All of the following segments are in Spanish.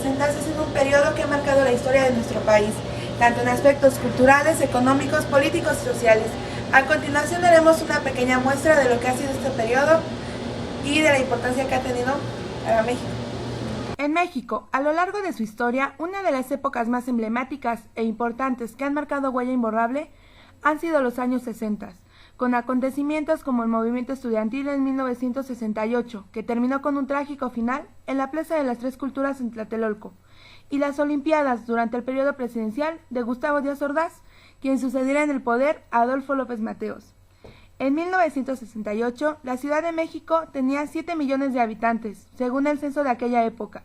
Sentarse en un periodo que ha marcado la historia de nuestro país, tanto en aspectos culturales, económicos, políticos y sociales. A continuación daremos una pequeña muestra de lo que ha sido este periodo y de la importancia que ha tenido para México. En México, a lo largo de su historia, una de las épocas más emblemáticas e importantes que han marcado huella imborrable han sido los años 60, con acontecimientos como el movimiento estudiantil en 1968, que terminó con un trágico final en la Plaza de las Tres Culturas en Tlatelolco, y las Olimpiadas durante el periodo presidencial de Gustavo Díaz Ordaz, quien sucediera en el poder a Adolfo López Mateos. En 1968, la Ciudad de México tenía 7 millones de habitantes, según el censo de aquella época.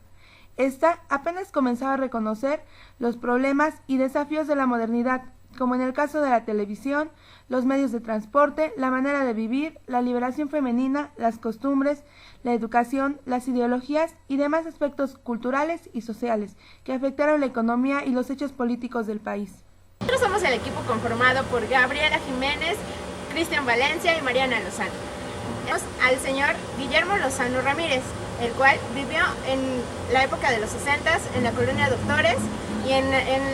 Esta apenas comenzaba a reconocer los problemas y desafíos de la modernidad, como en el caso de la televisión, los medios de transporte, la manera de vivir, la liberación femenina, las costumbres, la educación, las ideologías y demás aspectos culturales y sociales que afectaron la economía y los hechos políticos del país. Nosotros somos el equipo conformado por Gabriela Jiménez, Cristian Valencia y Mariana Lozano. Tenemos al señor Guillermo Lozano Ramírez, el cual vivió en la época de los 60 en la colonia Doctores y en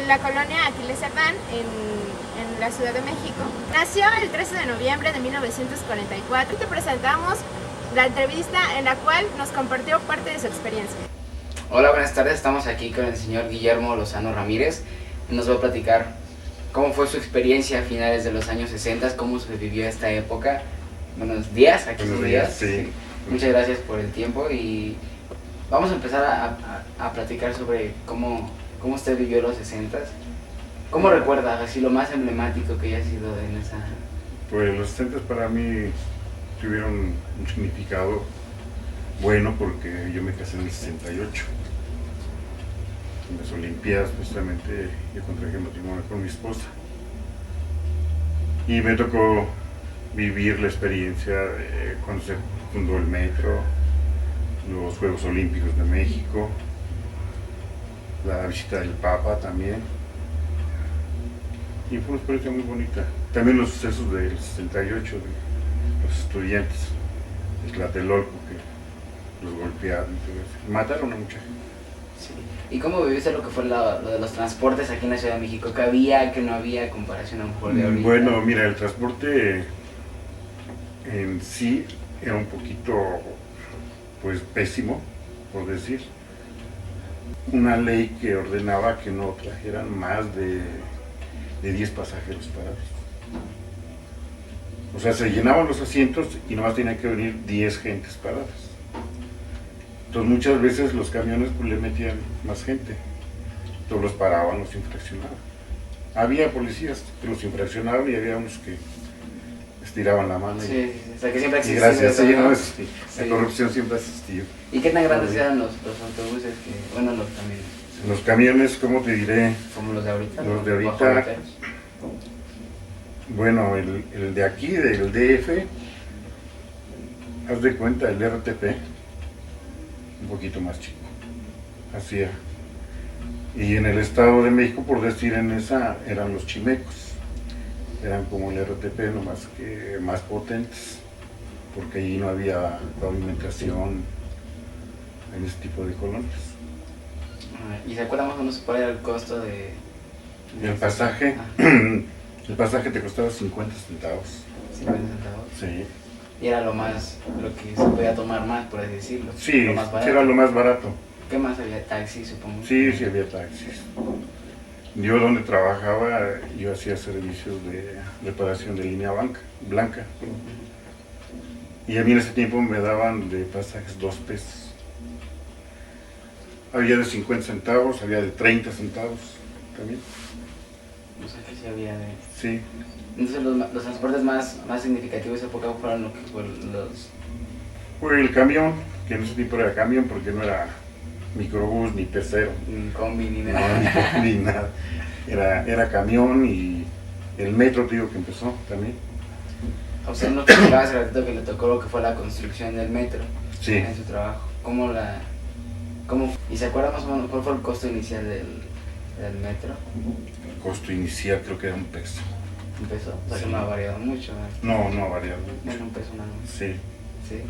la colonia Aquiles Cerdán en la Ciudad de México. Nació el 13 de noviembre de 1944 y te presentamos la entrevista en la cual nos compartió parte de su experiencia. Hola, buenas tardes, estamos aquí con el señor Guillermo Lozano Ramírez. Nos va a platicar cómo fue su experiencia a finales de los años 60, cómo se vivió esta época. Buenos días, aquí Buenos sus días, días. sí. Muchas gracias por el tiempo y vamos a empezar a platicar sobre cómo usted vivió los 60. ¿Cómo recuerda así lo más emblemático que haya sido en esa? Pues los 60 para mí tuvieron un significado bueno porque yo me casé en el 68. En las Olimpiadas justamente yo contraje matrimonio con mi esposa. Y me tocó vivir la experiencia cuando se fundó el metro, los Juegos Olímpicos de México, la visita del Papa también. Y fue una experiencia muy bonita. También los sucesos del 68, de los estudiantes de Tlatelolco que los golpearon y todo eso. Mataron a mucha gente. Sí. ¿Y cómo viviste lo que fue lo de los transportes aquí en la Ciudad de México? ¿Qué había, qué no había en comparación a un mejor de ahorita? Bueno, mira, el transporte en sí era un poquito, pues, pésimo, por decir. Una ley que ordenaba que no trajeran más de 10 pasajeros parados. O sea, se llenaban los asientos y nomás tenían que venir 10 gentes paradas. Entonces muchas veces los camiones pues, le metían más gente. Entonces los paraban, los infraccionaban. Había policías que los infraccionaban y había unos que estiraban la mano. Sí, o sea que siempre existió. Y gracias, eso, sí, ¿no? ¿no? Sí. La corrupción siempre asistió. ¿Y qué tan grandes eran los autobuses? Bueno, los camiones. Los camiones, ¿cómo te diré? Como los de ahorita. Los de ahorita. Guajoloteros. Bueno, el de aquí, del DF, haz de cuenta, el RTP, un poquito más chico, hacía. Y en el Estado de México, por decir en esa, eran los chimecos, eran como el RTP, nomás que más potentes, porque allí no había pavimentación en ese tipo de colonias. ¿Y se acuerdan más o menos cuál era el costo El pasaje, Ah, el pasaje te costaba 50 centavos. 50 centavos. Sí. Y era lo que se podía tomar más, por así decirlo. Sí, Lo más sí barato. era lo más barato. ¿Qué más había? Taxi, supongo. Sí, sí había taxis. Yo donde trabajaba, yo hacía servicios de reparación de línea blanca. Y a mí en ese tiempo me daban de pasajes 2 pesos. Había de 50 centavos, había de 30 centavos también. O sea que sí había de... Sí. Entonces los transportes más significativos de esa época fueron lo que fue los... Fue el camión, que en ese tiempo era camión porque no era microbús ni tercero. Ni combi, ni No, nada. ni nada. Era camión y el metro, te digo, que empezó también. A usted nos platicaba hace ratito que le tocó lo que fue la construcción del metro. Sí. En su trabajo. ¿Y se acuerda más o menos cuál fue el costo inicial del metro? El costo inicial creo que era 1 peso. ¿Un peso? O sea que Sí. no ha variado mucho. No, no ha variado mucho. Bueno, 1 peso nada más. Sí, Sí.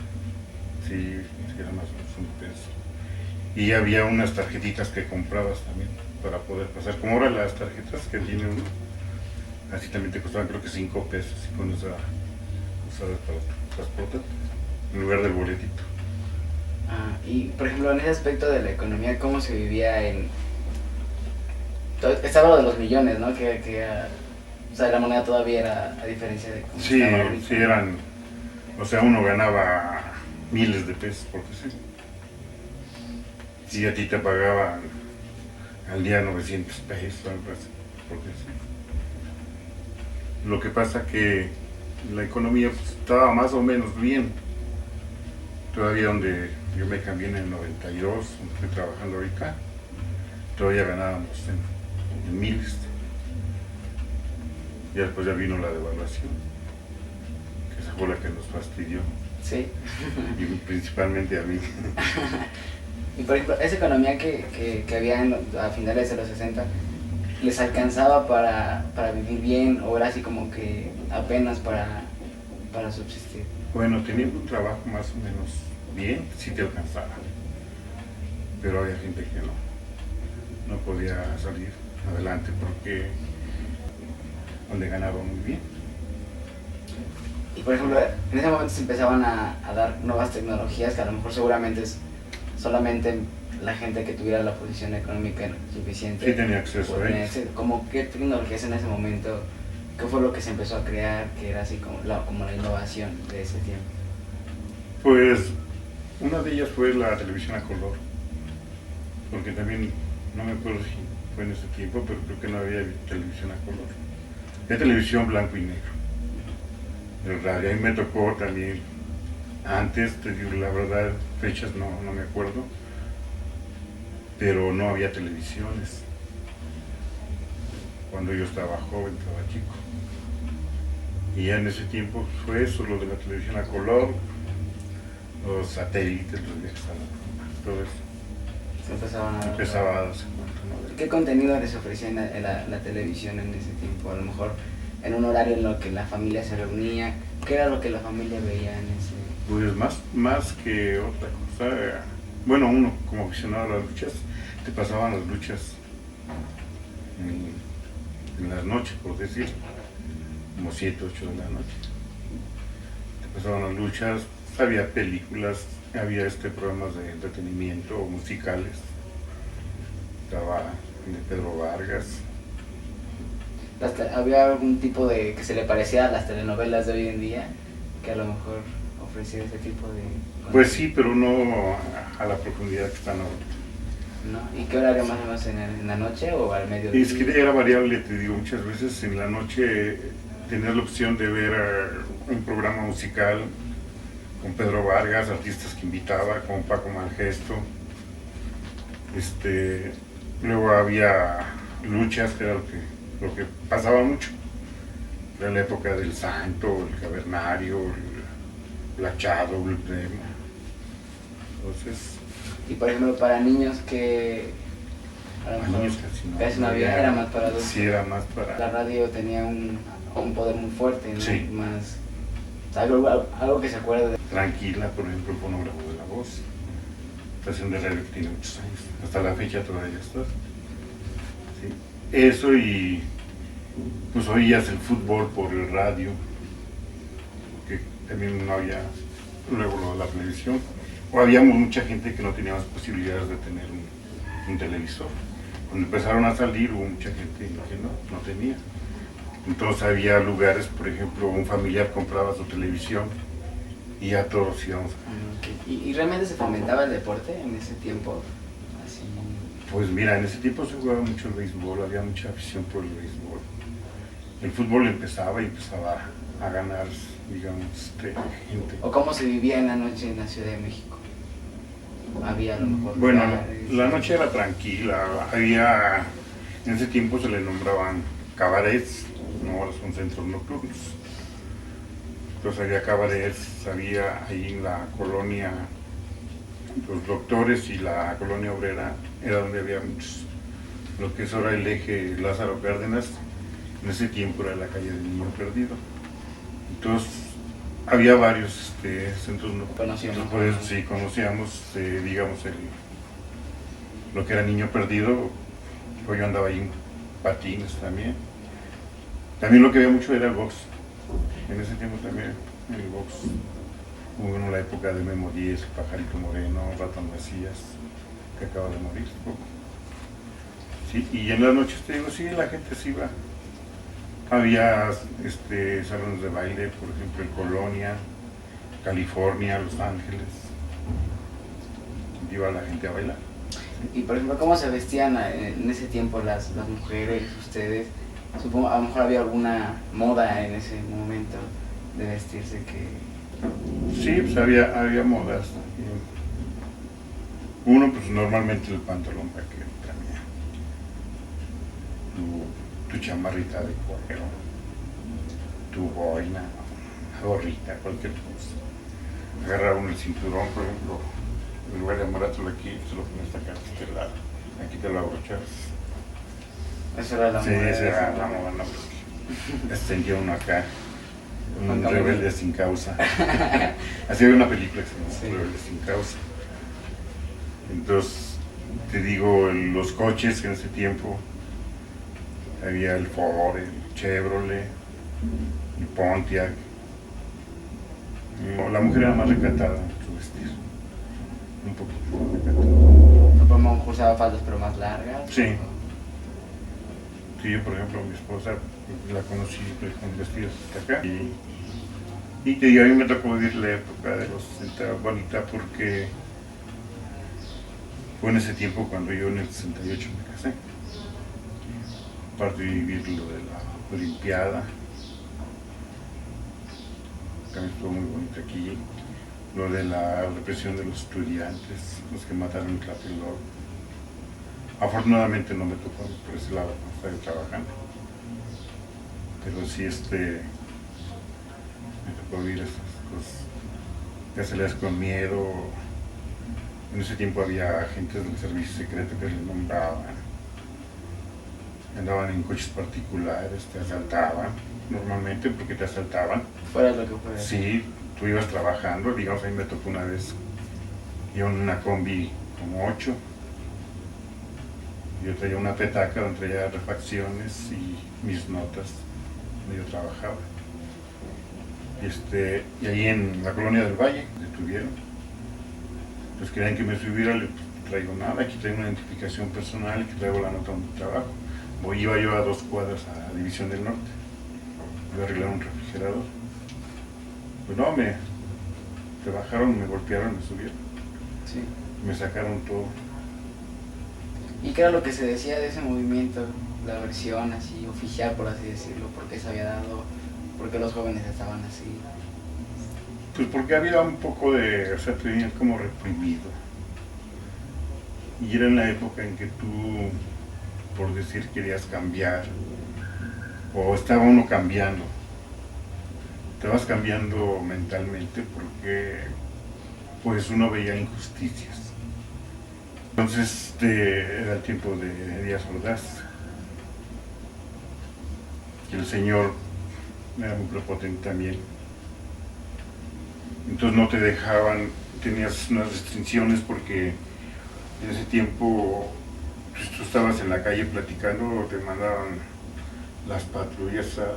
sí, era más o menos 1 peso. Y había unas tarjetitas que comprabas también para poder pasar, como ahora las tarjetas que tiene uno, así también te costaban creo que 5 pesos y con esa usabas para tu transporte en lugar del boletito. Y por ejemplo, en ese aspecto de la economía, ¿cómo se vivía en...? Estaba lo de los millones, ¿no? O sea, la moneda todavía era, a diferencia de cómo Sí, estaba ahorita. sí eran, o sea, uno ganaba miles de pesos porque sí. Y a ti te pagaban al día 900 pesos, algo así, porque sí. Lo que pasa que la economía pues, estaba más o menos bien. Todavía donde yo me cambié en el 92, donde estoy trabajando ahorita, todavía ganábamos en miles. Ya después ya vino la devaluación, que esa fue la que nos fastidió, Sí. y principalmente a mí. Y por ejemplo, esa economía que había a finales de los 60, ¿les alcanzaba para vivir bien o era así como que apenas para subsistir? Bueno, teniendo un trabajo más o menos bien, sí te alcanzaba, pero había gente que no podía salir adelante porque donde ganaba muy bien. Y por ejemplo, en ese momento se empezaban a dar nuevas tecnologías que a lo mejor seguramente es solamente la gente que tuviera la posición económica suficiente. Sí tenía acceso a ellos. Como qué tecnologías en ese momento, qué fue lo que se empezó a crear, que era así como la innovación de ese tiempo. Pues una de ellas fue la televisión a color, porque también, no me acuerdo si fue en ese tiempo, pero creo que no había televisión a color. Había televisión blanco y negro. El radio, a mí me tocó también, antes, te digo la verdad, fechas no me acuerdo, pero no había televisiones. Cuando yo estaba joven, estaba chico. Y ya en ese tiempo fue eso, lo de la televisión a color, los satélites, los viajes a la luna, todo eso. Se empezaban a Empezaba a darse cuenta, ¿no? ¿Qué contenido les ofrecía en la televisión en ese tiempo? A lo mejor en un horario en lo que la familia se reunía, ¿qué era lo que la familia veía en ese? Pues más que otra cosa, bueno, uno como aficionado a las luchas, te pasaban las luchas en las noches, por decir, como 7, 8 de la noche. Te pasaban las luchas, había películas, había programas de entretenimiento o musicales. Estaba de Pedro Vargas. ¿Había algún tipo de que se le parecía a las telenovelas de hoy en día? Que a lo mejor ofrecía ese tipo de... Pues sí, pero no a la profundidad que están ahorita. ¿No? ¿Y qué horario más o menos en la noche o al mediodía? Es que era variable, te digo, muchas veces en la noche tenías la opción de ver un programa musical con Pedro Vargas, artistas que invitaba, con Paco Malgesto. Luego había luchas, que era lo que pasaba mucho. Era la época del Santo, el Cavernario, el Blachado, el Plemo. Entonces... Y por ejemplo, para niños que a lo mejor niños casi no había, era más para adultos. Sí, era más para... La radio tenía un poder muy fuerte, ¿no? Sí. Más, algo que se acuerde de... Tranquila, por ejemplo, el fonógrafo de la voz. Estación de radio que tiene muchos años. Hasta la fecha todavía está. Sí. Eso y pues oías el fútbol por el radio, que también no había luego lo de la televisión. O habíamos mucha gente que no teníamos posibilidades de tener un televisor. Cuando empezaron a salir hubo mucha gente que no tenía. Entonces había lugares, por ejemplo, un familiar compraba su televisión y ya todos íbamos. ¿Y realmente se fomentaba el deporte en ese tiempo? Así... Pues mira, en ese tiempo se jugaba mucho el béisbol, había mucha afición por el béisbol. El fútbol empezaba a ganar, digamos, gente. ¿O cómo se vivía en la noche en la Ciudad de México? Había a lo mejor... Bueno, la noche era tranquila, había, en ese tiempo se le nombraban cabarets, no, ahora son centros nocturnos. Entonces había cabarets, había ahí en la colonia, los Doctores y la colonia obrera, era donde había muchos. Lo que es ahora el eje Lázaro Cárdenas, en ese tiempo era la calle del Niño Perdido. Entonces había varios centros nocturnos. Por eso sí conocíamos, digamos, lo que era Niño Perdido, pues yo andaba ahí en patines también. También lo que veía mucho era el box. En ese tiempo también el box. Hubo en la época de Memo Díez, Pajarito Moreno, Ratón Macías, que acaba de morir poco. Sí, y en las noches te digo, sí, la gente se iba. Había salones de baile, por ejemplo, en Colonia, California, Los Ángeles. Iba la gente a bailar. Y por ejemplo, ¿cómo se vestían en ese tiempo las mujeres, ustedes? Supongo, a lo mejor había alguna moda en ese momento de vestirse que... Sí, pues había modas. Uno, pues normalmente el pantalón vaquero también. Tu chamarrita de cuero, tu boina, gorrita, cualquier cosa. Agarraba uno el cinturón, por ejemplo, en lugar de amarrártelo aquí, se lo pones acá a este lado. Aquí te lo abrochas. Eso era la Sí, moda. esa era la moda, no, porque extendía uno acá, un rebelde sin causa. Así había una película que se llama Sí. Rebelde sin causa. Entonces, te digo, los coches que en ese tiempo había el Ford, el Chevrolet, el Pontiac. La mujer era más recatada en su vestir, un poquito más recatada. Como a lo mejor usaba faldas pero más largas. Sí. Sí, yo por ejemplo, mi esposa la conocí pues, con vestidos hasta acá. Y te digo, a mí me tocó vivir la época de los 60 bonita porque fue en ese tiempo cuando yo en el 68 me casé. Aparte de vivir lo de la Olimpiada, también estuvo muy bonito aquí. Lo de la represión de los estudiantes, los que mataron en Tlatelolco. Afortunadamente no me tocó por ese lado cuando estaba trabajando. Pero sí me tocó vivir esas cosas. Ya salías con miedo. En ese tiempo había agentes del servicio secreto que les nombraban. Andaban en coches particulares, te asaltaban, normalmente porque te asaltaban. Fuera lo que fuera. Sí, tú ibas trabajando, digamos, a mí me tocó una vez, iba en una combi como 8. Yo traía una petaca donde traía refacciones y mis notas donde yo trabajaba. Y ahí en la colonia del Valle me detuvieron. Entonces querían que me subiera, le traigo nada, aquí traigo una identificación personal, aquí traigo la nota donde trabajo. Iba yo a 2 cuadras a División del Norte, iba a arreglar un refrigerador. Pues no, se bajaron, me golpearon, me subieron. Sí. Me sacaron todo. ¿Y qué era lo que se decía de ese movimiento? La versión así oficial, por así decirlo, ¿por qué se había dado? ¿Por qué los jóvenes estaban así? Pues porque había un poco de, o sea, te venían como reprimido. Y era en la época en que tú, por decir, querías cambiar, o estaba uno cambiando. Te vas cambiando mentalmente porque pues uno veía injusticias. Entonces era el tiempo de Díaz Ordaz, que el señor era muy prepotente también. Entonces no te dejaban, tenías unas restricciones porque en ese tiempo pues, tú estabas en la calle platicando, te mandaban las patrullas a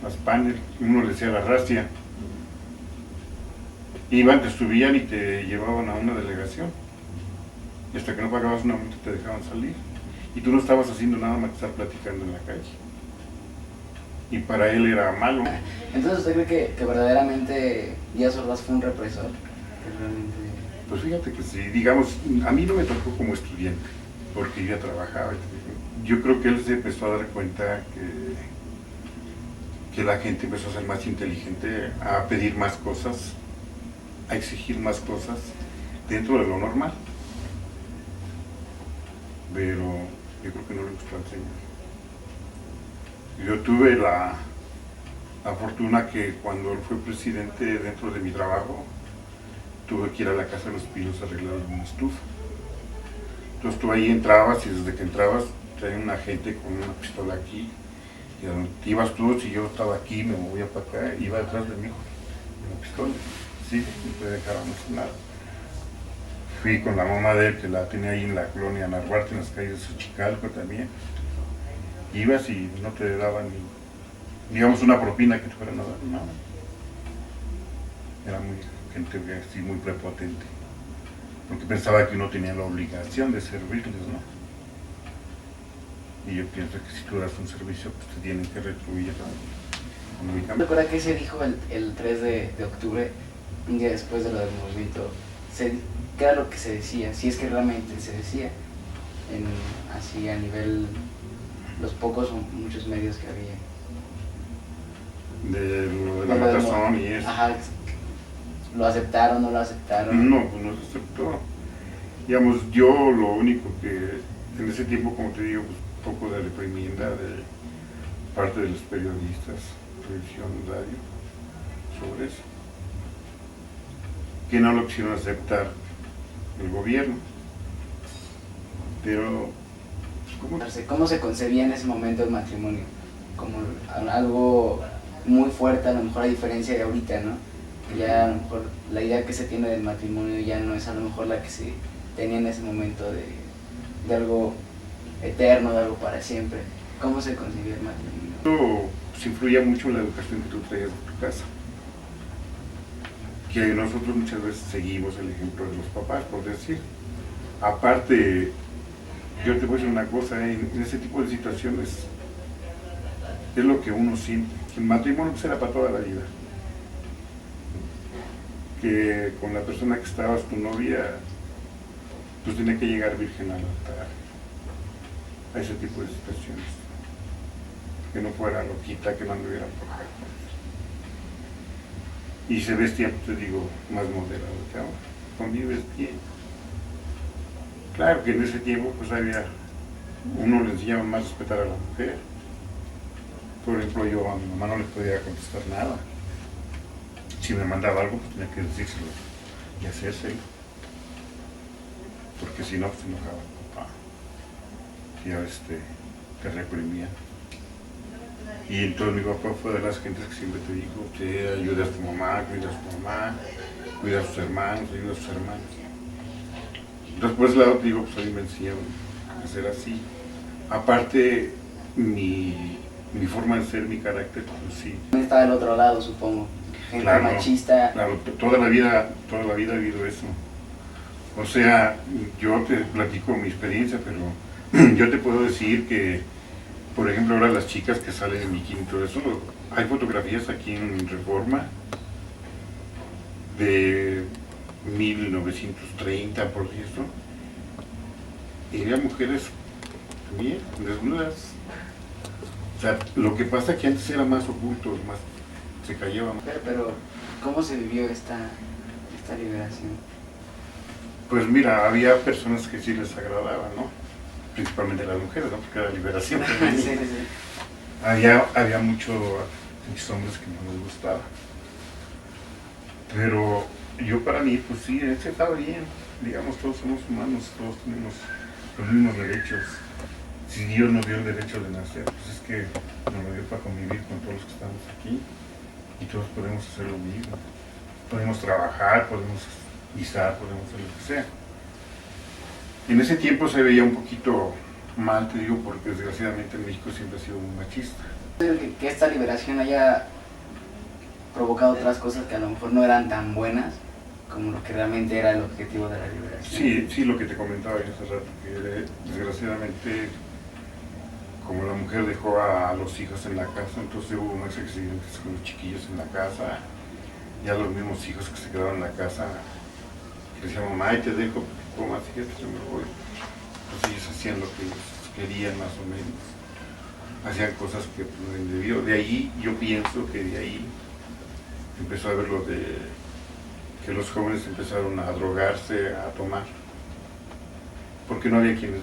las panel, uno le decía la racia. Iban, te subían y te llevaban a una delegación. Y hasta que no pagabas una multa te dejaban salir. Y tú no estabas haciendo nada más que estar platicando en la calle. Y para él era malo. Entonces, ¿usted cree que verdaderamente Díaz Ordaz fue un represor? Que realmente... Pues fíjate que sí, digamos, a mí no me tocó como estudiante, porque yo ya trabajaba. Yo creo que él se empezó a dar cuenta que la gente empezó a ser más inteligente, a pedir más cosas, a exigir más cosas dentro de lo normal. Pero yo creo que no le gustó al señor. Yo tuve la fortuna que cuando él fue presidente, dentro de mi trabajo, tuve que ir a la Casa de los Pinos a arreglar una estufa. Entonces tú ahí entrabas y desde que entrabas traía un agente con una pistola aquí. Y a donde ibas tú, si yo estaba aquí, me movía para acá, iba detrás de mí con la pistola. Sí, no te dejábamos nada. Fui con la mamá de él, que la tenía ahí en la colonia Narvarte, en las calles de Xochicalco también. Ibas y no te daban ni, digamos, una propina que te fueran a dar, nada. Era muy gente así, muy prepotente, porque pensaba que uno tenía la obligación de servirles, ¿no? Y yo pienso que si tú das un servicio, pues te tienen que retribuir económicamente. ¿Recuerda que se dijo el 3 de octubre, un día después de lo del movimiento? ¿Qué era lo que se decía? Si es que realmente se decía, así a nivel, los pocos o muchos medios que había. De lo de la matazón y eso. Ajá, ¿lo aceptaron, no lo aceptaron? No, pues no se aceptó. Digamos, yo lo único que en ese tiempo, como te digo, pues un poco de reprimienda de parte de los periodistas, televisión, radio, sobre eso, que no lo quisieron aceptar el gobierno. Pero, ¿cómo se concebía en ese momento el matrimonio? Como algo muy fuerte, a lo mejor a diferencia de ahorita, ¿no? Que ya a lo mejor la idea que se tiene del matrimonio ya no es a lo mejor la que se tenía en ese momento de algo eterno, de algo para siempre. ¿Cómo se concebía el matrimonio? esto pues, influye mucho en la educación que tú traes de tu casa. Que nosotros muchas veces seguimos el ejemplo de los papás, por decir. Aparte, yo te voy a decir una cosa, en ese tipo de situaciones es lo que uno siente. El matrimonio pues, era para toda la vida. Que con la persona que estabas, tu novia, pues tenía que llegar virgen al altar. A ese tipo de situaciones. Que no fuera loquita, que no anduviera por acá. Y se vestía, te digo, más moderado que ahora. Convives bien. Claro que en ese tiempo pues uno le enseñaba más a respetar a la mujer. Por ejemplo, yo a mi mamá no le podía contestar nada. Si me mandaba algo, pues tenía que decírselo y hacérselo. Porque si no, pues se enojaba el papá. Y te reprimía. Y entonces mi papá fue de las gentes que siempre te dijo que ayuda a tu mamá, cuida a sus hermanos, ayuda a sus hermanos. Después lado te digo, pues a mí me enseñaron a ser así. Aparte, mi forma de ser, mi carácter, pues sí. Está del otro lado, supongo. Gente Claro, machista. Claro, toda la vida he vivido eso. O sea, yo te platico mi experiencia, pero yo te puedo decir que, por ejemplo, ahora las chicas que salen en bikini y todo eso, hay fotografías aquí en Reforma de 1930, por eso, y había mujeres bien desnudas. O sea, lo que pasa es que antes era más oculto, más se callaba más. Pero, ¿cómo se vivió esta liberación? Pues mira, había personas que sí les agradaba, ¿no? Principalmente las mujeres, ¿no? Porque era liberación. Sí, sí, sí. Había muchos hombres que no les gustaba. Pero yo para mí, pues sí, estaba bien. Digamos, todos somos humanos, todos tenemos los mismos derechos. Si Dios nos dio el derecho de nacer, pues es que nos lo dio para convivir con todos los que estamos aquí. Y todos podemos hacer lo mismo. Podemos trabajar, podemos guisar, podemos hacer lo que sea. En ese tiempo se veía un poquito mal, te digo, porque desgraciadamente en México siempre ha sido muy machista. Que esta liberación haya provocado otras cosas que a lo mejor no eran tan buenas como lo que realmente era el objetivo de la liberación. Sí, lo que te comentaba yo hace rato, que desgraciadamente como la mujer dejó a los hijos en la casa, entonces hubo más accidentes con los chiquillos en la casa, ya los mismos hijos que se quedaron en la casa, que decían, mamá, ahí te dejo, como así que yo me voy. Entonces ellos hacían lo que ellos querían más o menos, hacían cosas que no debió. De ahí, yo pienso que de ahí empezó a ver lo de que los jóvenes empezaron a drogarse, a tomar, porque no había quienes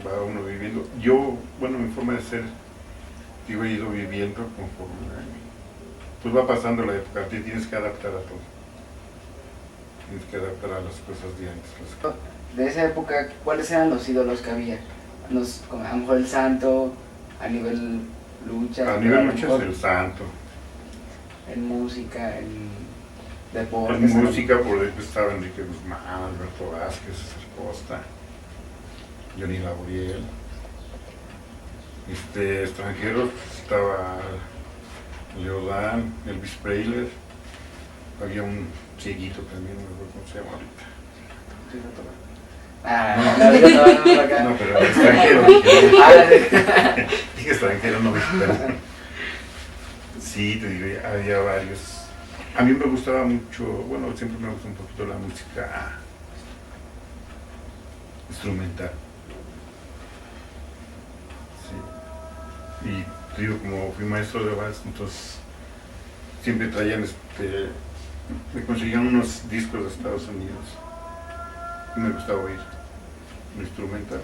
va uno viviendo. Yo, bueno, mi forma de ser, digo, he ido viviendo conforme, pues va pasando la época, te tienes que adaptar a todo. Tienes que adaptar a las cosas de antes. De esa época, ¿cuáles eran los ídolos que había? Como a lo mejor el santo, a nivel lucha. A nivel lucha es el santo. En música, deportes. En música, por ejemplo, estaba Enrique Guzmán, Alberto Vázquez, César Costa, Johnny Laboriel. Extranjeros, pues, estaba Leodán, Elvis Presley. Había un cieguito también, no me acuerdo cómo se llama ahorita. No, pero extranjero. Dije extranjero, no mexicano. Sí, te digo, había varios. A mí me gustaba mucho, bueno, siempre me gustó un poquito la música instrumental. Sí. Y te digo, como fui maestro de vals, entonces siempre traían, me conseguían unos discos de Estados Unidos. Y me gustaba oír el instrumental.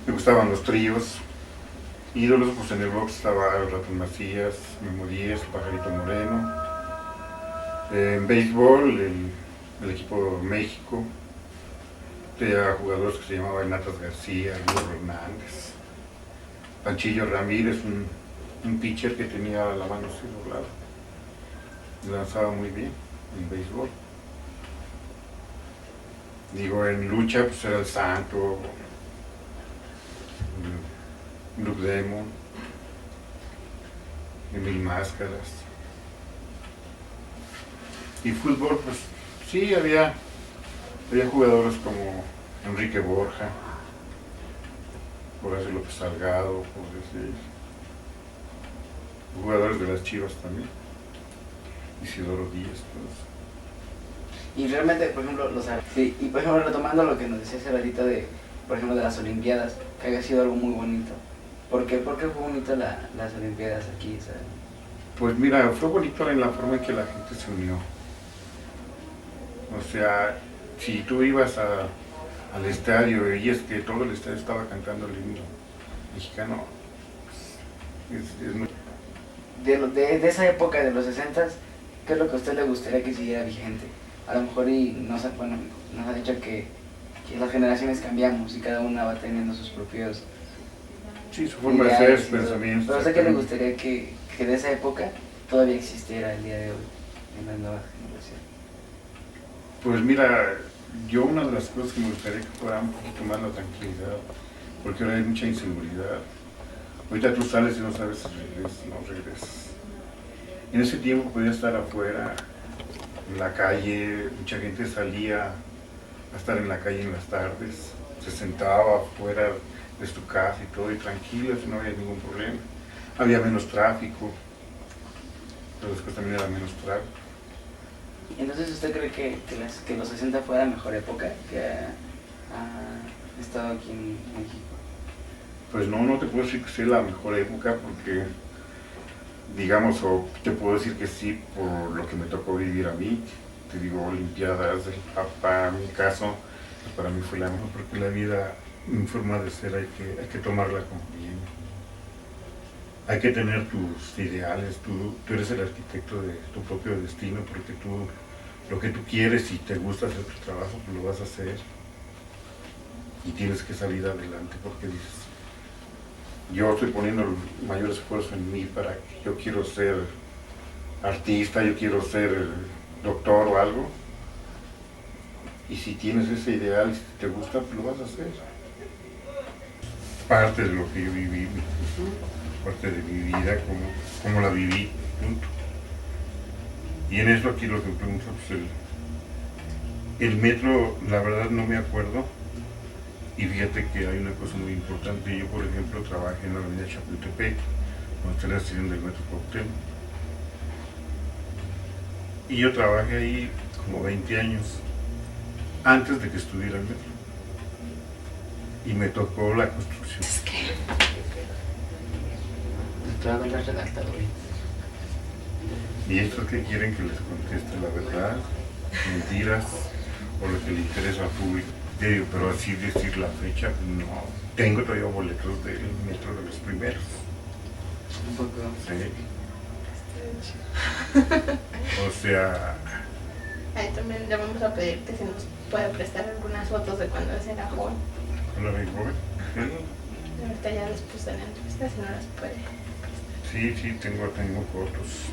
Me gustaban los tríos. Ídolos, pues en el box estaba el Ratón Macías, Memo Díaz, el Pajarito Moreno. En béisbol, el equipo México. Tenía jugadores que se llamaban Natas García, Luis Hernández. Panchillo Ramírez, un pitcher que tenía la mano así doblada. Lanzaba muy bien en béisbol. Digo, en lucha pues era el Santo, Blue Demon, Mil Máscaras. Y fútbol, pues sí, había jugadores como Enrique Borja, Horacio López Salgado, por decir. Jugadores de las Chivas también. Isidoro Díaz, pues. Y realmente, por ejemplo, sí, y por ejemplo, retomando lo que nos decía hace ratito de, por ejemplo, de las Olimpiadas, que había sido algo muy bonito. ¿Por qué fue bonito las Olimpiadas aquí? ¿Sabes? Pues mira, fue bonito en la forma en que la gente se unió. O sea, si tú ibas al estadio y veías que todo el estadio estaba cantando el himno mexicano, pues, es muy... De esa época, de los 60s, ¿qué es lo que a usted le gustaría que siguiera vigente? A lo mejor nos ha dicho que las generaciones cambiamos y cada una va teniendo sus propios... Sí, su forma de ser, sus pensamientos. Pero sé que le gustaría que de esa época todavía existiera el día de hoy, en la nueva generación. Pues mira, yo una de las cosas que me gustaría que fuera un poquito más la tranquilidad, porque ahora hay mucha inseguridad. Ahorita tú sales y no sabes si regresas o no regresas. En ese tiempo podía estar afuera, en la calle, mucha gente salía a estar en la calle en las tardes, se sentaba afuera de su casa y todo, y tranquilos, no había ningún problema. Había menos tráfico, pero después también era menos tráfico. Entonces, ¿usted cree que los 60 fue la mejor época que ha estado aquí en México? Pues no te puedo decir que sea la mejor época porque, digamos, o te puedo decir que sí por lo que me tocó vivir a mí. Te digo, Olimpiadas, el papá, en mi caso, pues para mí fue la mejor porque la vida, en forma de ser, hay que tomarla como bien. Hay que tener tus ideales, tú eres el arquitecto de tu propio destino porque lo que tú quieres y te gusta hacer tu trabajo, pues lo vas a hacer. Y tienes que salir adelante porque dices, yo estoy poniendo el mayor esfuerzo en mí para que yo quiero ser artista, yo quiero ser doctor o algo. Y si tienes ese ideal y si te gusta, pues lo vas a hacer. Parte de lo que yo viví, parte de mi vida, cómo la viví, punto. Y en eso aquí lo que me pregunto, pues el metro, la verdad no me acuerdo. Y fíjate que hay una cosa muy importante. Yo, por ejemplo, trabajé en la avenida Chapultepec, donde está la estación del metro Cuauhtémoc. Y yo trabajé ahí como 20 años, antes de que estuviera el metro. Y me tocó la construcción. ¿Y estos qué quieren que les conteste? ¿La verdad? ¿Mentiras? ¿O lo que le interesa al público? Pero así decir la fecha, no. Tengo todavía boletos del metro de los primeros. Un poco. Sí. O sea... Ahí también le vamos a pedir que se nos pueda prestar algunas fotos de cuando era joven. ¿Cuándo era joven? Ahorita ya después de la entrevista, si no las puede. Sí, tengo fotos.